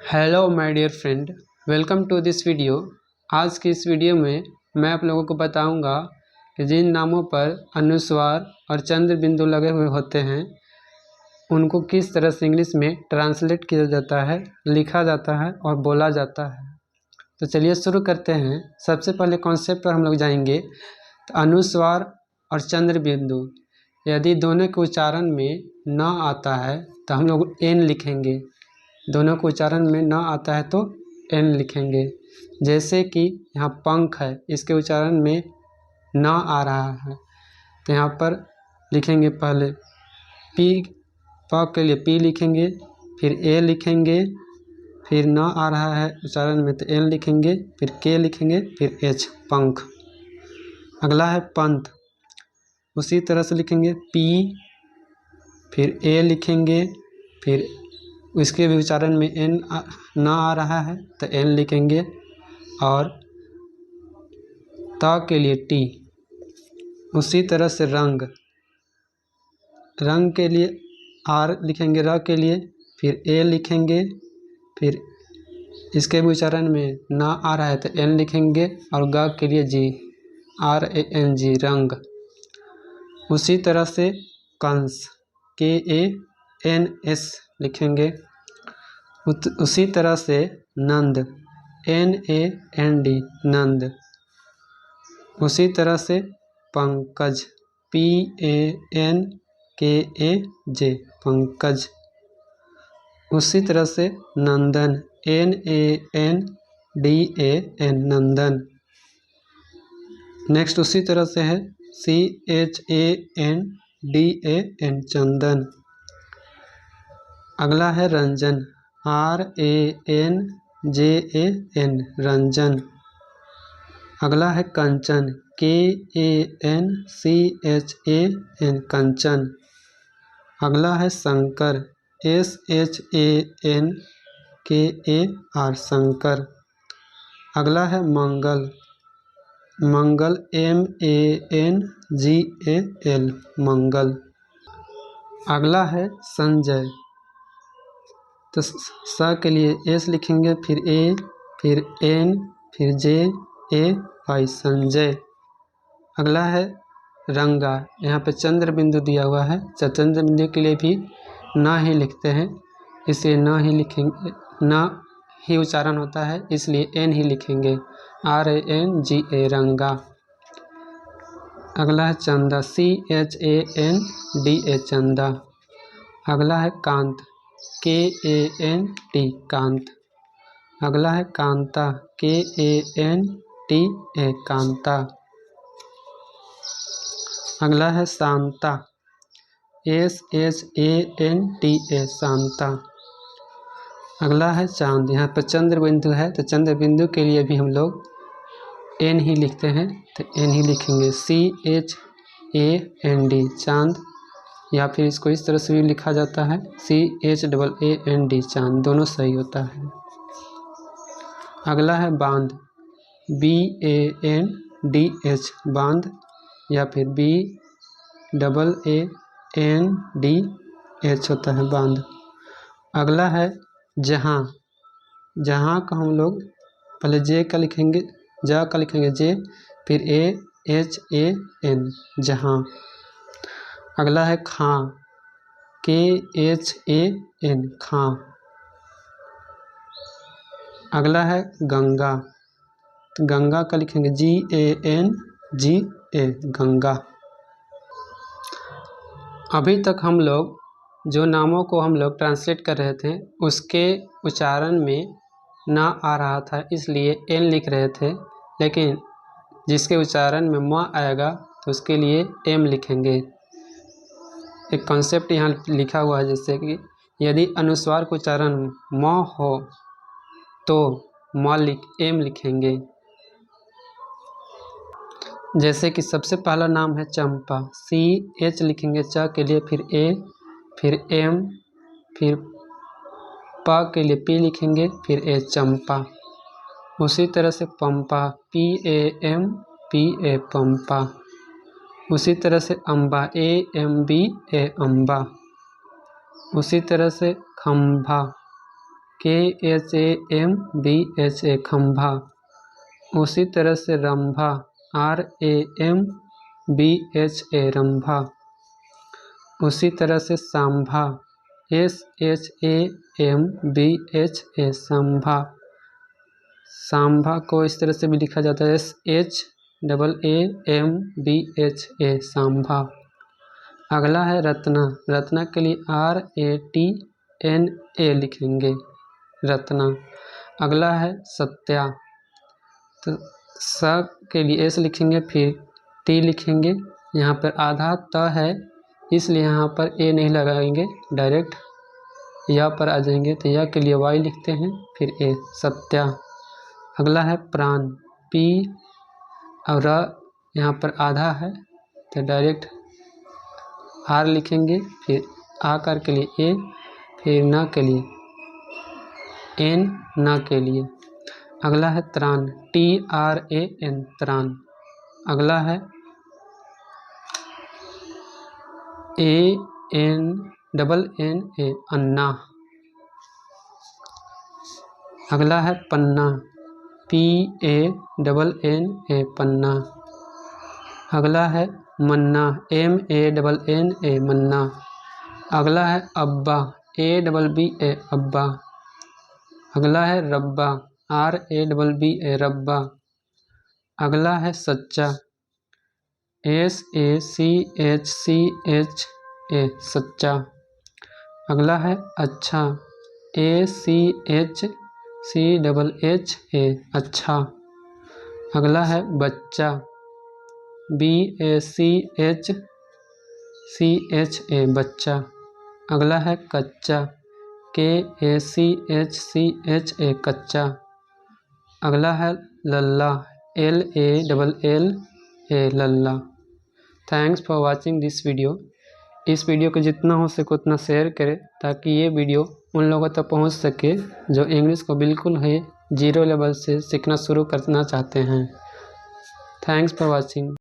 Hello my dear friend, welcome to this video. आज की इस वीडियो में मैं आप लोगों को बताऊंगा कि जिन नामों पर अनुस्वार और चंद्र बिंदु लगे हुए होते हैं उनको किस तरह से इंग्लिश में ट्रांसलेट किया जाता है, लिखा जाता है और बोला जाता है। तो चलिए शुरू करते हैं। सबसे पहले कॉन्सेप्ट पर हम लोग जाएंगे। तो अनुस्वार और चंद्र बिंदु यदि दोनों के उच्चारण में न आता है तो हम लोग एन लिखेंगे। दोनों को उच्चारण में न आता है तो एन लिखेंगे। जैसे कि यहाँ पंख है, इसके उच्चारण में न आ रहा है तो यहाँ पर लिखेंगे पहले पी, प के लिए पी लिखेंगे, फिर ए लिखेंगे, फिर न आ रहा है उच्चारण में तो एन लिखेंगे, फिर के लिखेंगे, फिर एच, पंख। अगला है पंथ, उसी तरह से लिखेंगे पी, फिर ए लिखेंगे, फिर इसके भी उच्चारण में एन ना आ रहा है तो एन लिखेंगे, और त के लिए टी। उसी तरह से रंग, रंग के लिए आर लिखेंगे, र के लिए, फिर ए लिखेंगे, फिर इसके भी उच्चारण में ना आ रहा है तो एन लिखेंगे, और ग के लिए जी, आर ए एन जी, रंग। उसी तरह से कंस, के ए एन एस लिखेंगे। उसी तरह से नंद, एन ए एन डी, नंद। उसी तरह से Pankaj, P A N K ए जे, पंकज। उसी तरह से Nandan, N A N D A N, Nandan. Next उसी तरह से है C H A N D A N, Chandan. अगला है Ranjan, R A N J A N, Ranjan. अगला है Kanchan, K A N C H A N, Kanchan. अगला है Shankar, S H A N K A R, Shankar. अगला है Mangal, Mangal, M A N G A L, Mangal. अगला है संजय, तो स के लिए एस लिखेंगे, फिर ए, फिर एन, फिर जे ए वाई, संजय। अगला है रंगा, यहाँ पे चंद्र बिंदु दिया हुआ है, चंद्र बिंदु के लिए भी ना ही लिखते हैं, इसे ना ही लिखेंगे, ना ही उच्चारण होता है इसलिए एन ही लिखेंगे, आर ए एन जी ए, रंगा। अगला है Chanda, C H A N D A, Chanda. अगला है कांत, के ए एन टी, कांत। अगला है Kanta, K A N T A, Kanta. अगला है Shanta, S H A N T A, Shanta. अगला है चांद, यहाँ पर चंद्र बिंदु है तो चंद्र बिंदु के लिए भी हम लोग एन ही लिखते हैं तो एन ही लिखेंगे, C H A N D, चांद। या फिर इसको इस तरह से भी लिखा जाता है, C H double A N D, चांद, दोनों सही होता है। अगला है बांध, B A N D H, बांध, या फिर B double A N D H होता है, बांध। अगला है जहाँ, जहाँ का हम लोग पहले जे का लिखेंगे, जा का लिखेंगे जे, फिर ए एच ए एन, जहाँ। अगला है खां, के एच ए एन, खां। अगला है गंगा, गंगा का लिखेंगे जी ए एन जी ए, गंगा। अभी तक हम लोग जो नामों को हम लोग ट्रांसलेट कर रहे थे उसके उच्चारण में ना आ रहा था इसलिए एन लिख रहे थे, लेकिन जिसके उच्चारण में म आएगा तो उसके लिए एम लिखेंगे। एक कॉन्सेप्ट यहाँ लिखा हुआ है, जैसे कि यदि अनुस्वार का उच्चारण म हो तो एम लिखेंगे। जैसे कि सबसे पहला नाम है चंपा, सी एच लिखेंगे च के लिए, फिर ए, फिर एम, फिर प के लिए पी लिखेंगे, फिर ए, चंपा। उसी तरह से Pampa, P A M P A, Pampa. उसी तरह से Amba, A M B A, Amba. उसी तरह से खंभा, KHAMBHA खंभा। उसी तरह से रंभा RAMBHA रंभा। उसी तरह से सांभा SHAMBHA सांभा। सांभा को इस तरह से भी लिखा जाता है SHAAMBHA सांभा। अगला है रत्ना। रत्ना के लिए RATNA लिखेंगे रत्ना। अगला है सत्या। तो स के लिए S लिखेंगे, फिर T लिखेंगे। यहाँ पर आधा त है इसलिए यहाँ पर A नहीं लगाएंगे, डायरेक्ट या पर आ जाएंगे। तो या के लिए Y लिखते हैं, फिर A सत्या। अगला है प्राण। P और र यहाँ पर आधा है तो डायरेक्ट R लिखेंगे, फिर आकार के लिए A, फिर न के लिए N न के लिए। अगला है त्राण TRAN त्राण। अगला है ANNA अन्ना। अगला है पन्ना PANNA पन्ना। अगला है मन्ना MANNA मन्ना। अगला है अब्बा ABBA अब्बा। अगला है रब्बा RABBA रब्बा। अगला है सच्चा SACHCHA सच्चा। अगला है अच्छा ACHCHHA अच्छा। अगला है बच्चा BACHCHA बच्चा। अगला है कच्चा KACHCHA कच्चा। अगला है लल्ला LALLA Lalla. Thanks for watching this video. इस वीडियो को जितना हो सके उतना शेयर करें ताकि ये वीडियो उन लोगों तक पहुंच सके जो इंग्लिश को बिल्कुल ही 0 लेवल से सीखना शुरू करना चाहते हैं। Thanks for watching.